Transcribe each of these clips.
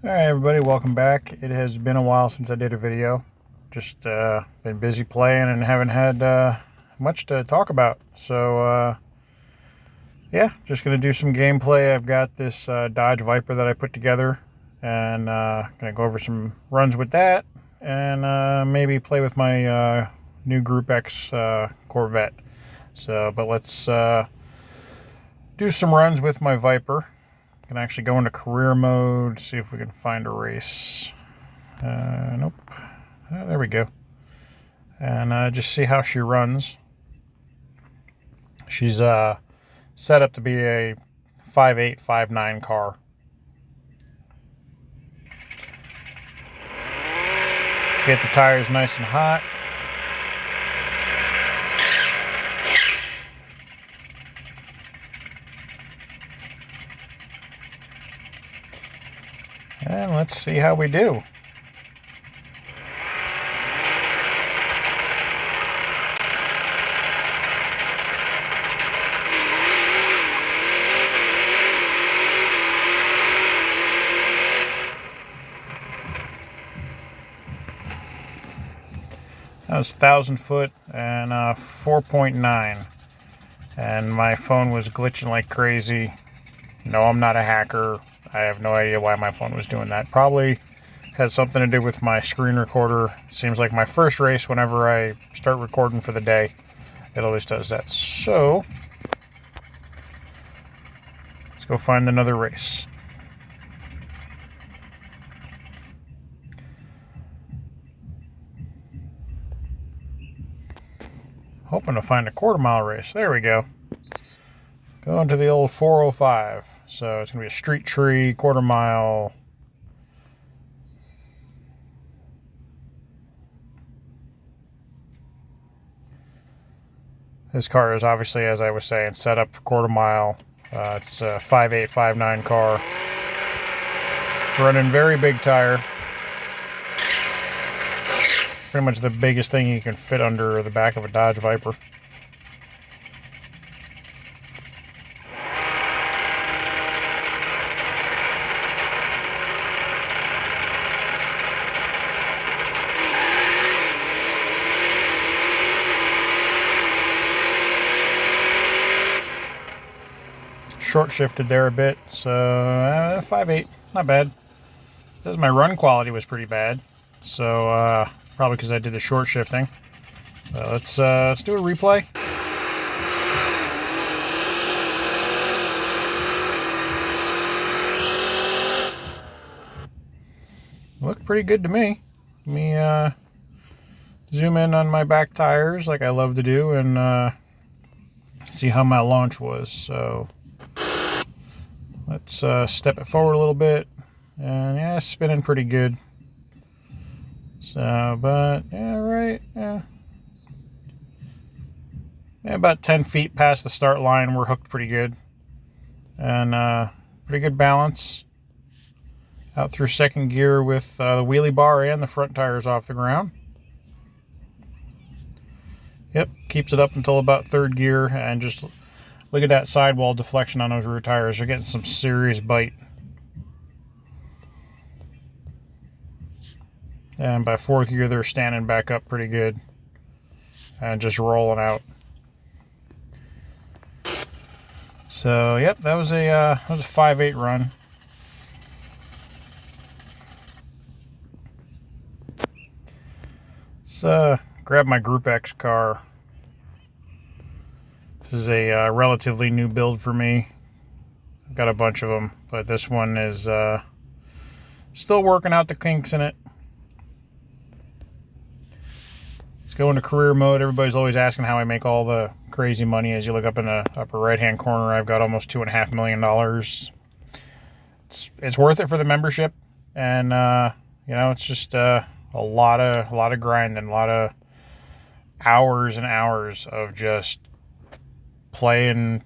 Alright everybody, welcome back. It has been a while since I did a video. Just been busy playing and haven't had much to talk about. So yeah, just going to do some gameplay. I've got this Dodge Viper that I put together and going to go over some runs with that and maybe play with my new Group X Corvette. But let's do some runs with my Viper. Can actually go into career mode, see if we can find a race. Nope. There we go. And just see how she runs. She's set up to be a 5.8, 5.9 car. Get the tires nice and hot. And let's see how we do. That was 1,000 foot and 4.9. And my phone was glitching like crazy. No, I'm not a hacker. I have no idea why my phone was doing that. Probably had something to do with my screen recorder. Seems like my first race, whenever I start recording for the day, it always does that. So, let's go find another race. Hoping to find a quarter-mile race. There we go. Going to the old 405. So it's going to be a street tree, quarter mile. This car is obviously, as I was saying, set up for quarter mile. It's a 5.8, 5.9 car. Running very big tire. Pretty much the biggest thing you can fit under the back of a Dodge Viper. Short shifted there a bit, so 5.8, not bad. This my run quality was pretty bad, so probably because I did the short shifting. Let's do a replay. Looked pretty good to me. Let me zoom in on my back tires like I love to do and see how my launch was. So let's step it forward a little bit. And yeah, spinning pretty good. So, but yeah, right, yeah. About 10 feet past the start line, we're hooked pretty good. And pretty good balance. Out through second gear with the wheelie bar and the front tires off the ground. Yep, keeps it up until about third gear, and just look at that sidewall deflection on those rear tires. They're getting some serious bite. And by fourth gear, they're standing back up pretty good and just rolling out. So, yep, that was a 5.8 run. Let's grab my Group X car. This is a relatively new build for me. I've got a bunch of them, but this one is still working out the kinks in it. Let's go into career mode. Everybody's always asking how I make all the crazy money. As you look up in the upper right-hand corner, I've got almost $2.5 million. It's worth it for the membership, and you know, it's just a lot of grinding, a lot of hours and hours of just playing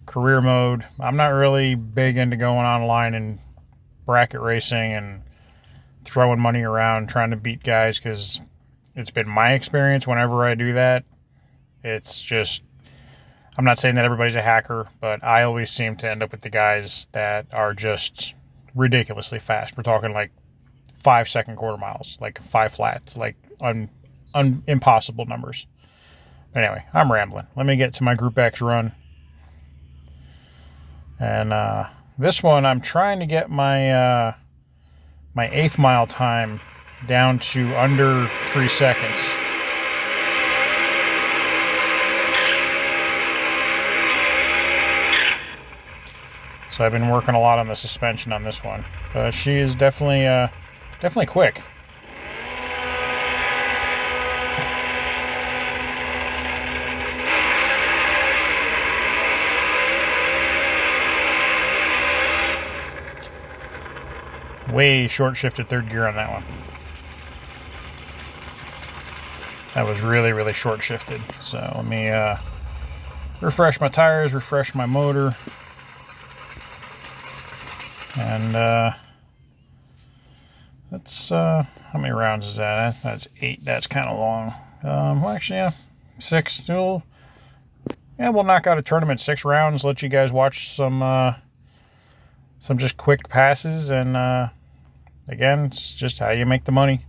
career mode. I'm not really big into going online and bracket racing and throwing money around trying to beat guys, because it's been my experience whenever I do that, it's just, I'm not saying that everybody's a hacker, but I always seem to end up with the guys that are just ridiculously fast. We're talking like 5-second quarter miles, like 5 flats, like impossible numbers. But anyway, I'm rambling. Let me get to my Group X run. And this one, I'm trying to get my my 8th mile time down to under 3 seconds. So I've been working a lot on the suspension on this one. She is definitely quick. Way short shifted third gear on that one. That was really short shifted. So let me refresh my tires, refresh my motor. And that's how many rounds is that? That's 8. That's kind of long. Well, actually, yeah, 6. Still, yeah, we'll knock out a tournament 6 rounds. Let you guys watch some just quick passes, and again, it's just how you make the money.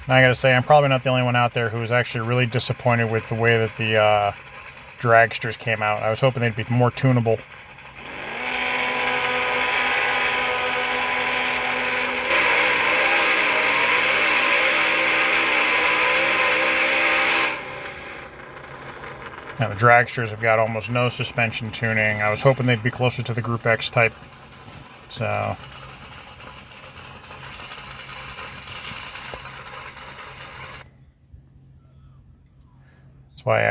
Now I gotta say, I'm probably not the only one out there who was actually really disappointed with the way that the dragsters came out. I was hoping they'd be more tunable. Now the dragsters have got almost no suspension tuning. I was hoping they'd be closer to the Group X type. So that's why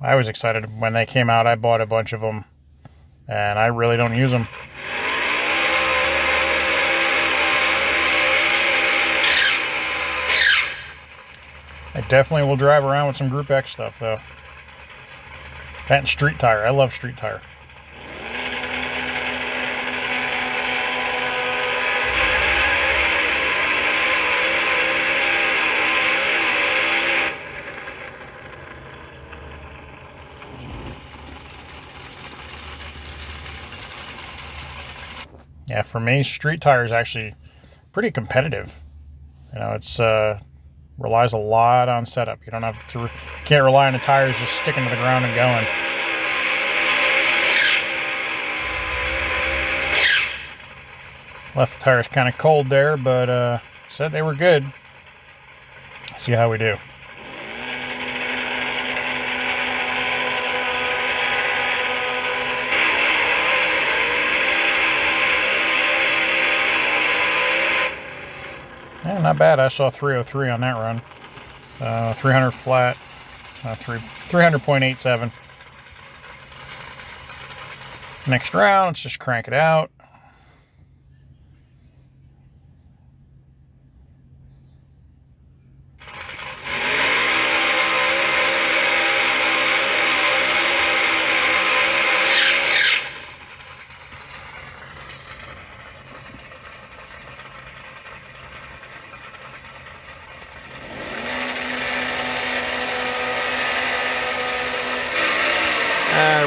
I was excited when they came out. I bought a bunch of them, and I really don't use them. I definitely will drive around with some Group X stuff, though. That and street tire. I love street tire. Yeah, for me, street tire is actually pretty competitive. You know, it's relies a lot on setup. You can't rely on the tires just sticking to the ground and going. Left the tires kind of cold there, but said they were good. See how we do. Yeah, not bad. I saw 303 on that run. 300 flat, 300.87. Next round, let's just crank it out.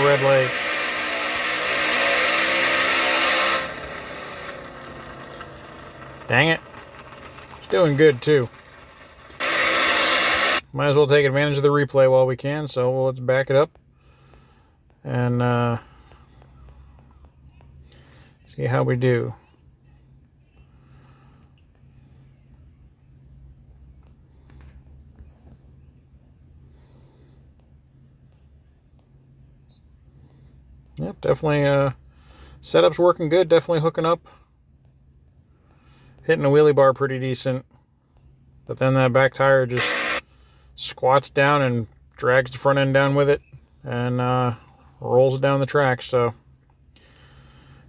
Red light. Dang it. It's doing good too. Might as well take advantage of the replay while we can, so let's back it up and see how we do. Yep, definitely setup's working good, definitely hooking up. Hitting the wheelie bar pretty decent. But then that back tire just squats down and drags the front end down with it and rolls it down the track. So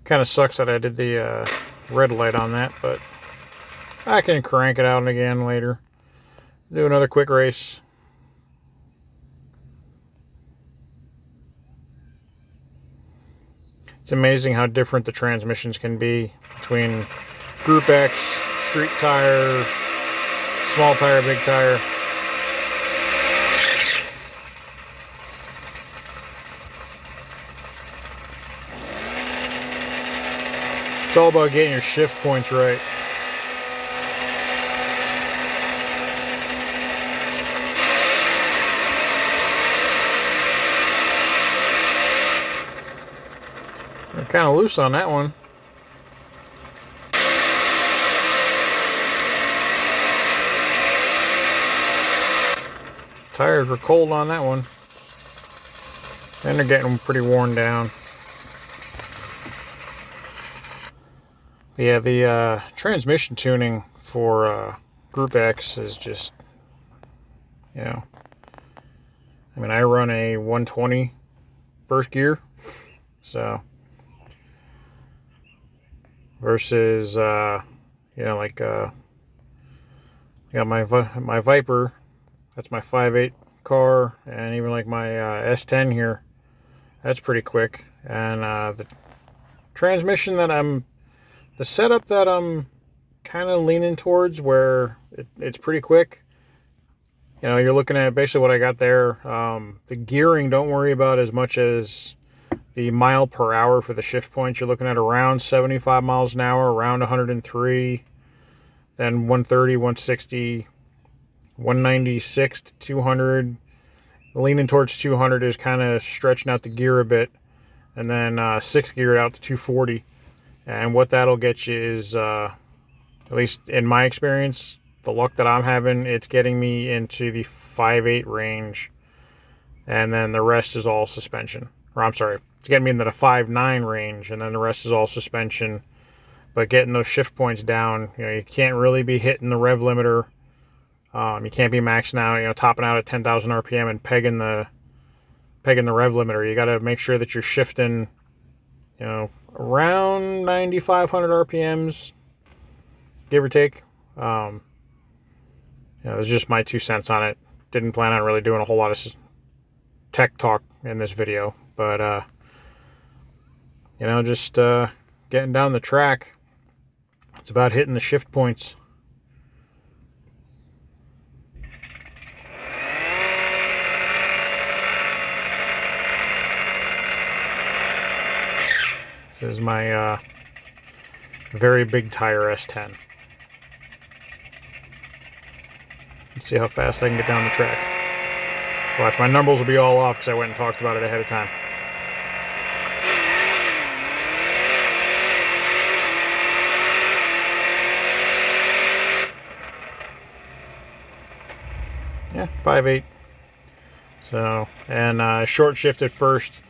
kind of sucks that I did the red light on that, but I can crank it out again later. Do another quick race. It's amazing how different the transmissions can be between Group X, street tire, small tire, big tire. It's all about getting your shift points right. They're kind of loose on that one. Tires were cold on that one. And they're getting pretty worn down. Yeah, the transmission tuning for Group X is just, you know, I mean, I run a 120 first gear, so versus, you know, like, I got my Viper, that's my 5.8 car, and even like my S10 here, that's pretty quick. And the transmission that the setup that I'm kind of leaning towards, where it's pretty quick. You know, you're looking at basically what I got there. The gearing, don't worry about as much as the mile per hour for the shift points. You're looking at around 75 miles an hour, around 103, then 130, 160, 196 to 200. Leaning towards 200 is kind of stretching out the gear a bit, and then sixth gear out to 240. And what that'll get you is, at least in my experience, the luck that I'm having, it's getting me into the 5.8 range. And then the rest is all suspension. Or I'm sorry, it's getting me into the 5.9 range, and then the rest is all suspension. But getting those shift points down, you know, you can't really be hitting the rev limiter. You can't be maxing out, you know, topping out at 10,000 RPM and pegging the rev limiter. You got to make sure that you're shifting, you know, around 9,500 RPMs, give or take. You know, it's just my 2 cents on it. Didn't plan on really doing a whole lot of tech talk in this video, but you know, just getting down the track. It's about hitting the shift points. This is my very big tire S10. Let's see how fast I can get down the track. Watch, my numbers will be all off because I went and talked about it ahead of time. Yeah, 5.8. So, and short shifted first.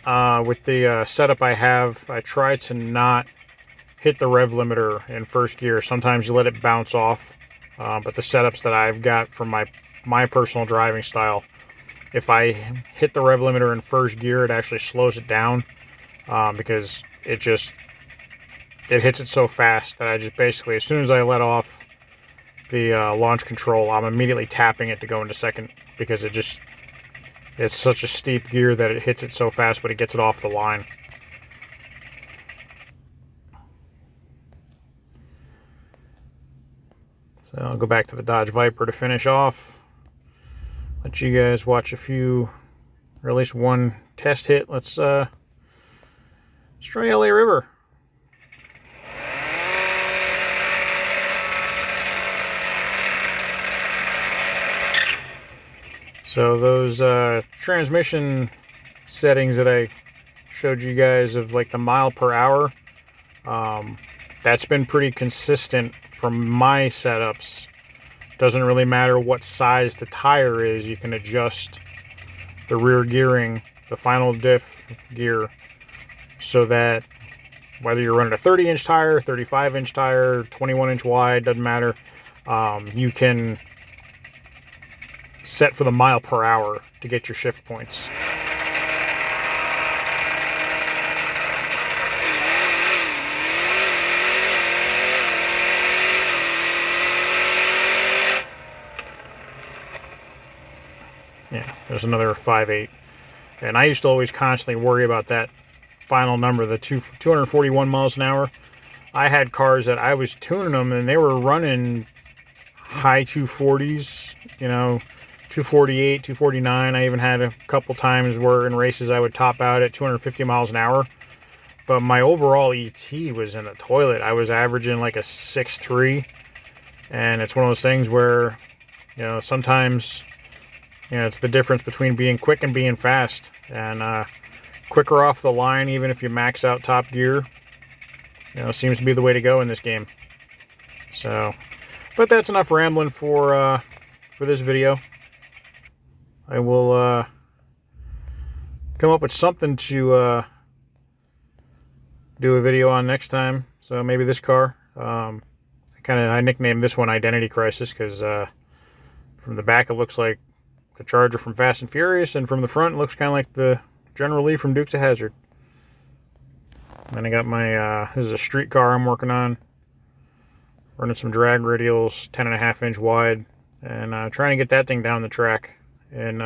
With the setup I have, I try to not hit the rev limiter in first gear. Sometimes you let it bounce off, but the setups that I've got for my personal driving style, if I hit the rev limiter in first gear, it actually slows it down, because it hits it so fast that I just basically, as soon as I let off the launch control, I'm immediately tapping it to go into second, because it's such a steep gear that it hits it so fast, but it gets it off the line. So I'll go back to the Dodge Viper to finish off. Let you guys watch a few, or at least one test hit. Let's try LA River. So those transmission settings that I showed you guys of like the mile per hour, that's been pretty consistent from my setups. Doesn't really matter what size the tire is, you can adjust the rear gearing, the final diff gear, so that whether you're running a 30-inch tire, 35-inch tire, 21-inch wide, doesn't matter, you can set for the mile per hour to get your shift points. Yeah, there's another 5.8. And I used to always constantly worry about that final number, the 241 miles an hour. I had cars that I was tuning them and they were running high 240s, you know, 248, 249. I even had a couple times where in races I would top out at 250 miles an hour. But my overall ET was in the toilet. I was averaging like a 6.3. And it's one of those things where, you know, sometimes, you know, it's the difference between being quick and being fast. And quicker off the line, even if you max out top gear, you know, seems to be the way to go in this game. So, but that's enough rambling for this video. I will come up with something to do a video on next time. So maybe this car. I nicknamed this one Identity Crisis because from the back it looks like the Charger from Fast and Furious, and from the front it looks kind of like the General Lee from Dukes of Hazzard. Then I got my, this is a street car I'm working on. Running some drag radials, 10.5-inch wide, and trying to get that thing down the track. And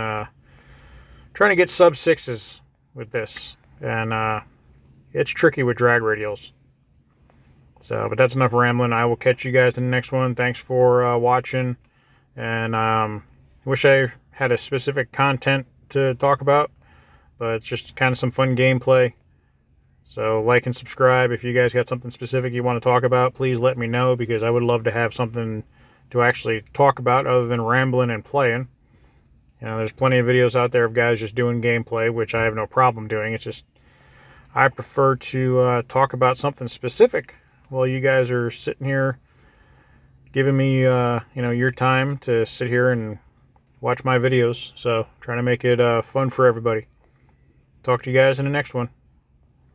trying to get sub 6s with this. And it's tricky with drag radials. So, but that's enough rambling. I will catch you guys in the next one. Thanks for watching. And wish I had a specific content to talk about, but it's just kind of some fun gameplay. So like and subscribe. If you guys got something specific you want to talk about, please let me know, because I would love to have something to actually talk about other than rambling and playing. You know, there's plenty of videos out there of guys just doing gameplay, which I have no problem doing. It's just I prefer to talk about something specific while you guys are sitting here giving me you know, your time to sit here and watch my videos. So trying to make it fun for everybody. Talk to you guys in the next one.